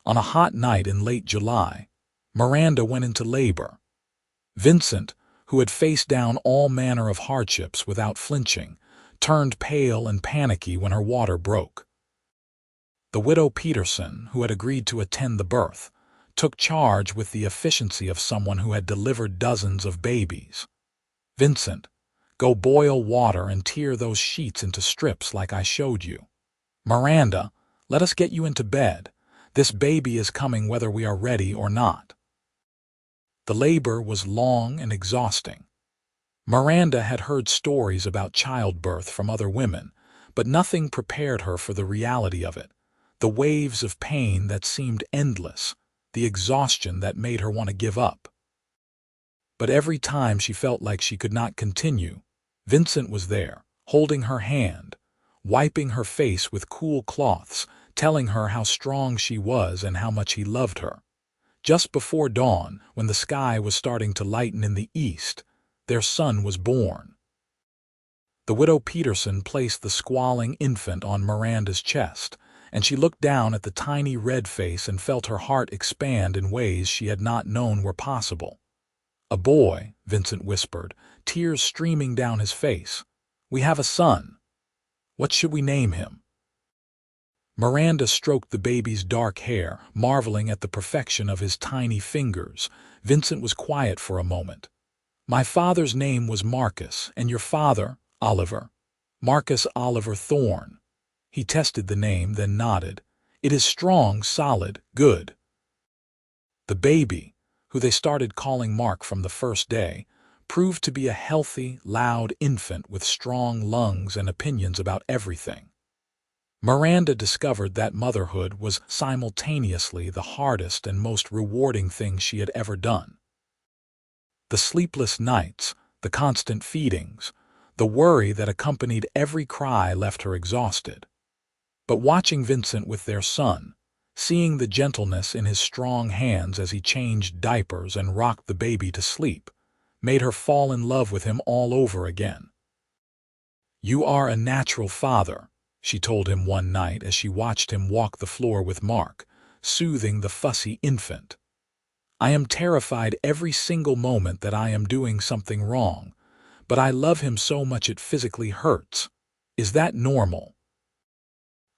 On a hot night in late July, Miranda went into labor. Vincent, who had faced down all manner of hardships without flinching, turned pale and panicky when her water broke. The widow Peterson, who had agreed to attend the birth, took charge with the efficiency of someone who had delivered dozens of babies. "Vincent, go boil water and tear those sheets into strips like I showed you. Miranda, let us get you into bed. This baby is coming whether we are ready or not." The labor was long and exhausting. Miranda had heard stories about childbirth from other women, but nothing prepared her for the reality of it, the waves of pain that seemed endless, the exhaustion that made her want to give up. But every time she felt like she could not continue, Vincent was there, holding her hand, wiping her face with cool cloths, telling her how strong she was and how much he loved her. Just before dawn, when the sky was starting to lighten in the east, their son was born. The widow Peterson placed the squalling infant on Miranda's chest, and she looked down at the tiny red face and felt her heart expand in ways she had not known were possible. "A boy," Vincent whispered, tears streaming down his face. "We have a son. What should we name him?" Miranda stroked the baby's dark hair, marveling at the perfection of his tiny fingers. Vincent was quiet for a moment. "My father's name was Marcus, and your father, Oliver. Marcus Oliver Thorne." He tested the name, then nodded. "It is strong, solid, good." The baby, who they started calling Mark from the first day, proved to be a healthy, loud infant with strong lungs and opinions about everything. Miranda discovered that motherhood was simultaneously the hardest and most rewarding thing she had ever done. The sleepless nights, the constant feedings, the worry that accompanied every cry left her exhausted. But watching Vincent with their son, Seeing the gentleness in his strong hands as he changed diapers and rocked the baby to sleep made her fall in love with him all over again. "You are a natural father," she told him one night as she watched him walk the floor with Mark, soothing the fussy infant. "I am terrified every single moment that I am doing something wrong, but I love him so much it physically hurts. Is that normal?"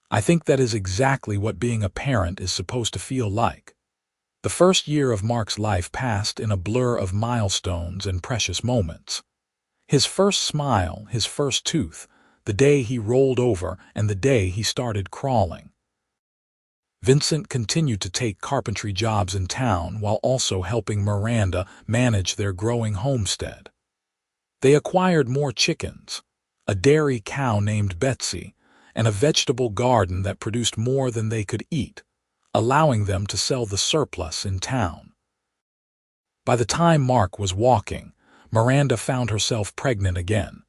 I think that is exactly what being a parent is supposed to feel like. The first year of Mark's life passed in a blur of milestones and precious moments. His first smile, his first tooth, the day he rolled over, and the day he started crawling. Vincent continued to take carpentry jobs in town while also helping Miranda manage their growing homestead. They acquired more chickens, a dairy cow named Betsy, and a vegetable garden that produced more than they could eat, allowing them to sell the surplus in town. By the time Mark was walking, Miranda found herself pregnant again.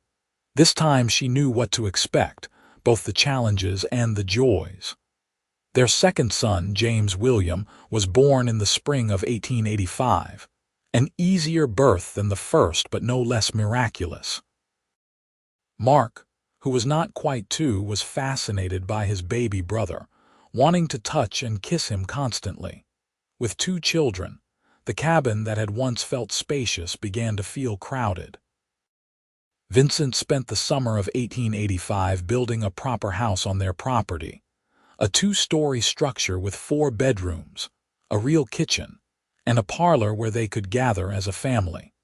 This time she knew what to expect, both the challenges and the joys. Their second son, James William, was born in the spring of 1885, an easier birth than the first but no less miraculous. Mark, who was not quite 2, was fascinated by his baby brother, wanting to touch and kiss him constantly. With 2 children, the cabin that had once felt spacious began to feel crowded. Vincent spent the summer of 1885 building a proper house on their property, a 2-story structure with 4 bedrooms, a real kitchen, and a parlor where they could gather as a family.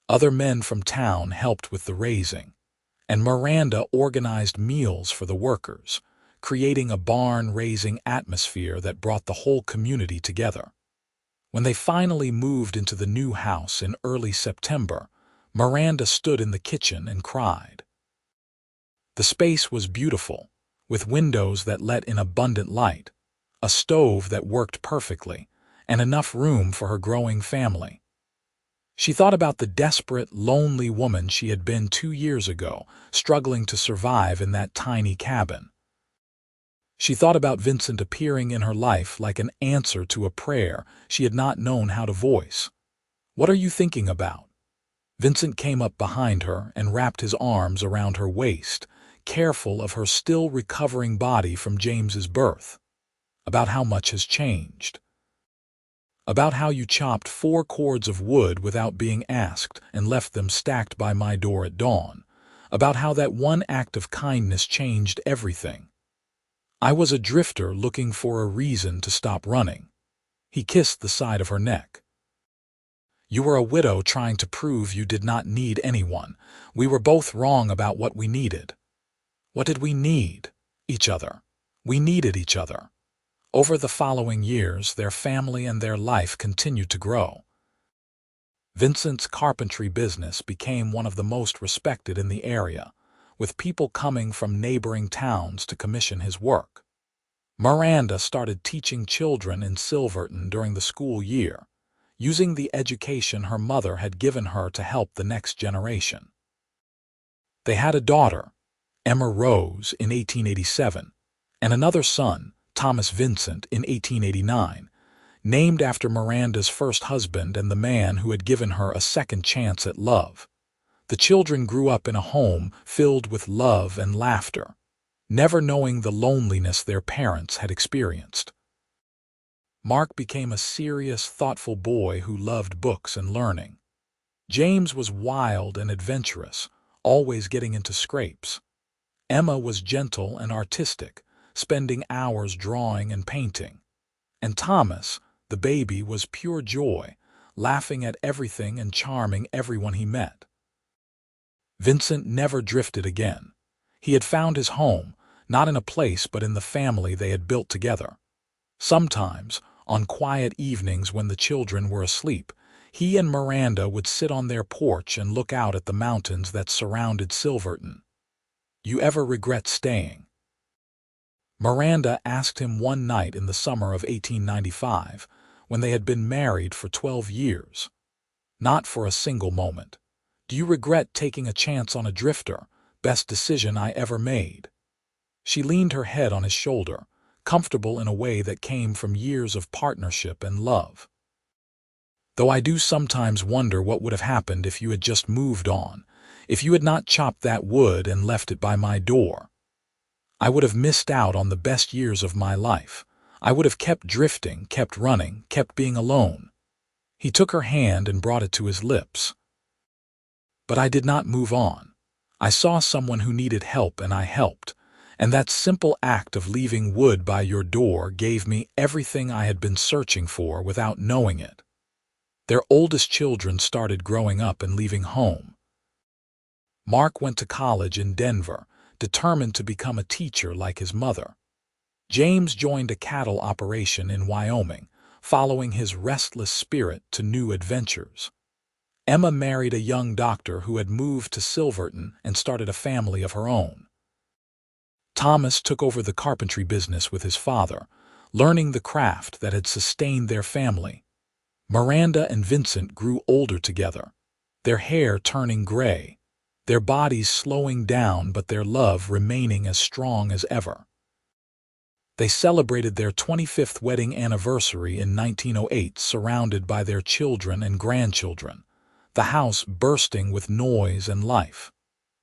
Other men from town helped with the raising, and Miranda organized meals for the workers, creating a barn-raising atmosphere that brought the whole community together. When they finally moved into the new house in early September, Miranda stood in the kitchen and cried. The space was beautiful, with windows that let in abundant light, a stove that worked perfectly, and enough room for her growing family. She thought about the desperate, lonely woman she had been 2 years ago, struggling to survive in that tiny cabin. She thought about Vincent appearing in her life like an answer to a prayer she had not known how to voice. "What are you thinking about?" Vincent came up behind her and wrapped his arms around her waist, careful of her still recovering body from James's birth. "About how much has changed. About how you chopped 4 cords of wood without being asked and left them stacked by my door at dawn. About how that one act of kindness changed everything. I was a drifter looking for a reason to stop running." He kissed the side of her neck. "You were a widow trying to prove you did not need anyone. We were both wrong about what we needed." What did we need? Each other. We needed each other. Over the following years, their family and their life continued to grow. Vincent's carpentry business became one of the most respected in the area, with people coming from neighboring towns to commission his work. Miranda started teaching children in Silverton during the school year, using the education her mother had given her to help the next generation. They had a daughter, Emma Rose, in 1887, and another son, Thomas Vincent, in 1889, named after Miranda's first husband and the man who had given her a second chance at love. The children grew up in a home filled with love and laughter, never knowing the loneliness their parents had experienced. Mark became a serious, thoughtful boy who loved books and learning. James was wild and adventurous, always getting into scrapes. Emma was gentle and artistic, spending hours drawing and painting. And Thomas, the baby, was pure joy, laughing at everything and charming everyone he met. Vincent never drifted again. He had found his home, not in a place but in the family they had built together. Sometimes, on quiet evenings when the children were asleep, he and Miranda would sit on their porch and look out at the mountains that surrounded Silverton. "You ever regret staying?" Miranda asked him one night in the summer of 1895, when they had been married for 12 years. Not for a single moment. "Do you regret taking a chance on a drifter? Best decision I ever made." She leaned her head on his shoulder, comfortable in a way that came from years of partnership and love. Though I do sometimes wonder what would have happened if you had just moved on, if you had not chopped that wood and left it by my door. I would have missed out on the best years of my life. I would have kept drifting, kept running, kept being alone. He took her hand and brought it to his lips. But I did not move on. I saw someone who needed help and I helped. And that simple act of leaving wood by your door gave me everything I had been searching for without knowing it. Their oldest children started growing up and leaving home. Mark went to college in Denver, determined to become a teacher like his mother. James joined a cattle operation in Wyoming, following his restless spirit to new adventures. Emma married a young doctor who had moved to Silverton and started a family of her own. Thomas took over the carpentry business with his father, learning the craft that had sustained their family. Miranda and Vincent grew older together, their hair turning gray, their bodies slowing down but their love remaining as strong as ever. They celebrated their 25th wedding anniversary in 1908, surrounded by their children and grandchildren, the house bursting with noise and life.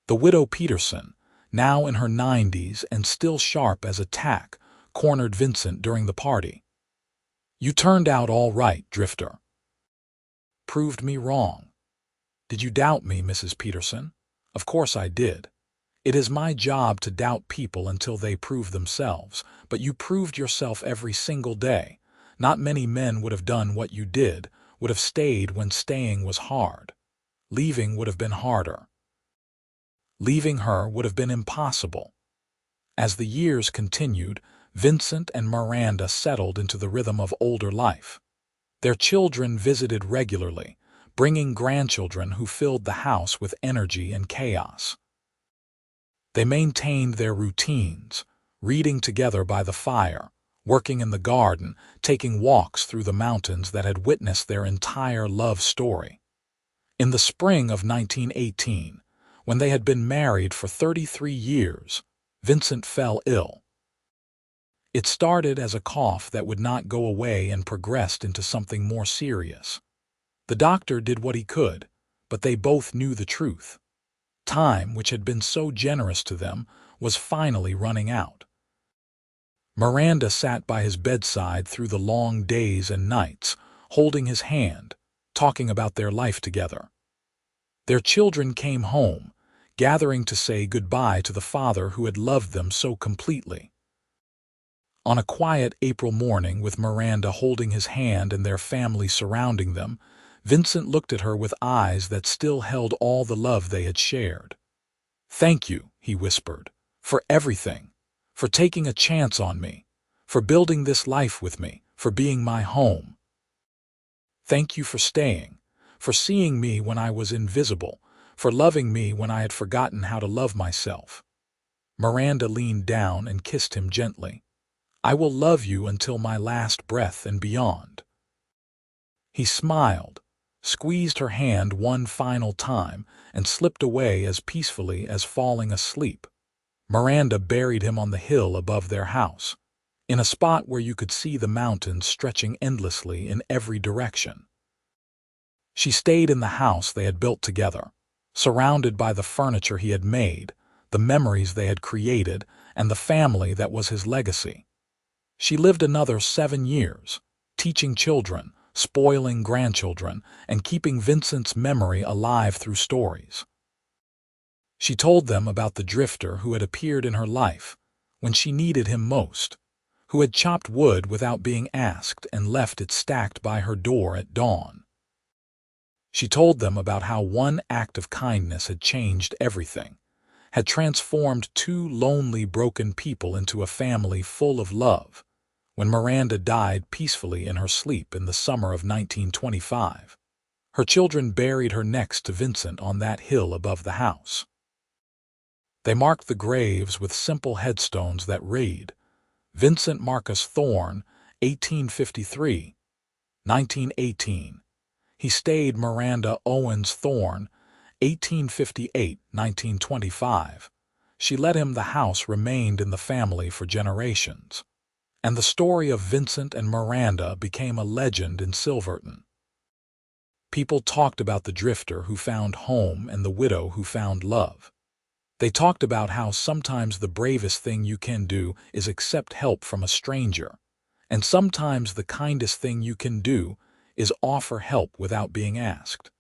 The widow Peterson, now in her 90s and still sharp as a tack, cornered Vincent during the party. "You turned out all right, Drifter." "Proved me wrong." "Did you doubt me, Mrs. Peterson?" "Of course I did. It is my job to doubt people until they prove themselves, but you proved yourself every single day. Not many men would have done what you did, would have stayed when staying was hard. Leaving would have been harder. Leaving her would have been impossible." As the years continued, Vincent and Miranda settled into the rhythm of older life. Their children visited regularly, bringing grandchildren who filled the house with energy and chaos. They maintained their routines, reading together by the fire, working in the garden, taking walks through the mountains that had witnessed their entire love story. In the spring of 1918, when they had been married for 33 years, Vincent fell ill. It started as a cough that would not go away and progressed into something more serious. The doctor did what he could, but they both knew the truth. Time, which had been so generous to them, was finally running out. Miranda sat by his bedside through the long days and nights, holding his hand, talking about their life together. Their children came home, gathering to say goodbye to the father who had loved them so completely. On a quiet April morning, with Miranda holding his hand and their family surrounding them, Vincent looked at her with eyes that still held all the love they had shared. "Thank you," he whispered, "for everything, for taking a chance on me, for building this life with me, for being my home. Thank you for staying, for seeing me when I was invisible, for loving me when I had forgotten how to love myself." Miranda leaned down and kissed him gently. "I will love you until my last breath and beyond." He smiled, squeezed her hand one final time, and slipped away as peacefully as falling asleep. Miranda buried him on the hill above their house, in a spot where you could see the mountains stretching endlessly in every direction. She stayed in the house they had built together, surrounded by the furniture he had made, the memories they had created, and the family that was his legacy. She lived another 7 years, teaching children, spoiling grandchildren, and keeping Vincent's memory alive through stories. She told them about the drifter who had appeared in her life when she needed him most, who had chopped wood without being asked and left it stacked by her door at dawn. She told them about how one act of kindness had changed everything, had transformed 2 lonely, broken people into a family full of love, when Miranda died peacefully in her sleep in the summer of 1925. Her children buried her next to Vincent on that hill above the house. They marked the graves with simple headstones that read, "Vincent Marcus Thorne, 1853, 1918. He stayed Miranda Owens Thorne, 1858, 1925. She let him. The house remained in the family for generations." And the story of Vincent and Miranda became a legend in Silverton. People talked about the drifter who found home and the widow who found love. They talked about how sometimes the bravest thing you can do is accept help from a stranger, and sometimes the kindest thing you can do is offer help without being asked.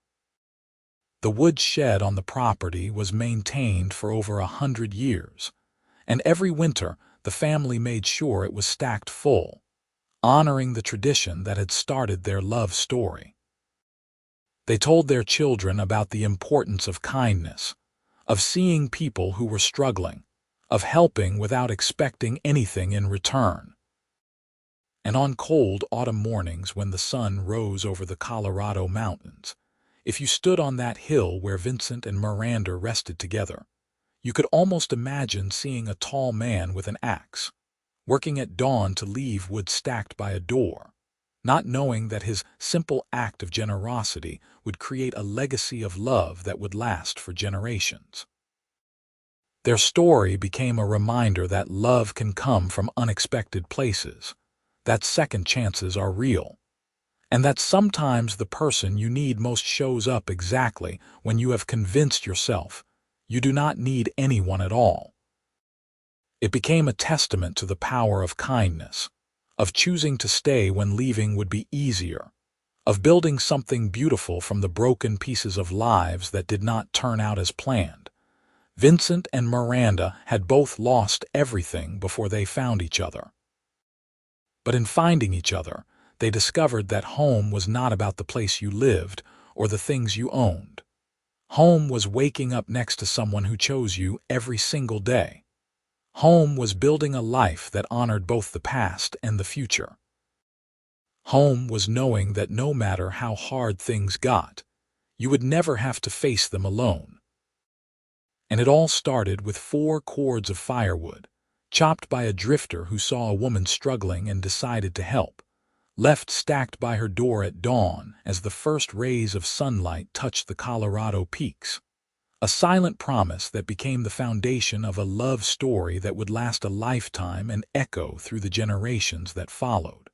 The wood shed on the property was maintained for over 100 years, and every winter the family made sure it was stacked full, honoring the tradition that had started their love story. They told their children about the importance of kindness, of seeing people who were struggling, of helping without expecting anything in return. And on cold autumn mornings when the sun rose over the Colorado mountains, if you stood on that hill where Vincent and Miranda rested together, you could almost imagine seeing a tall man with an axe, working at dawn to leave wood stacked by a door, not knowing that his simple act of generosity would create a legacy of love that would last for generations. Their story became a reminder that love can come from unexpected places, that second chances are real, and that sometimes the person you need most shows up exactly when you have convinced yourself you do not need anyone at all. It became a testament to the power of kindness, of choosing to stay when leaving would be easier, of building something beautiful from the broken pieces of lives that did not turn out as planned. Vincent and Miranda had both lost everything before they found each other. But in finding each other, they discovered that home was not about the place you lived or the things you owned. Home was waking up next to someone who chose you every single day. Home was building a life that honored both the past and the future. Home was knowing that no matter how hard things got, you would never have to face them alone. And it all started with 4 cords of firewood, chopped by a drifter who saw a woman struggling and decided to help, left stacked by her door at dawn as the first rays of sunlight touched the Colorado peaks. A silent promise that became the foundation of a love story that would last a lifetime and echo through the generations that followed.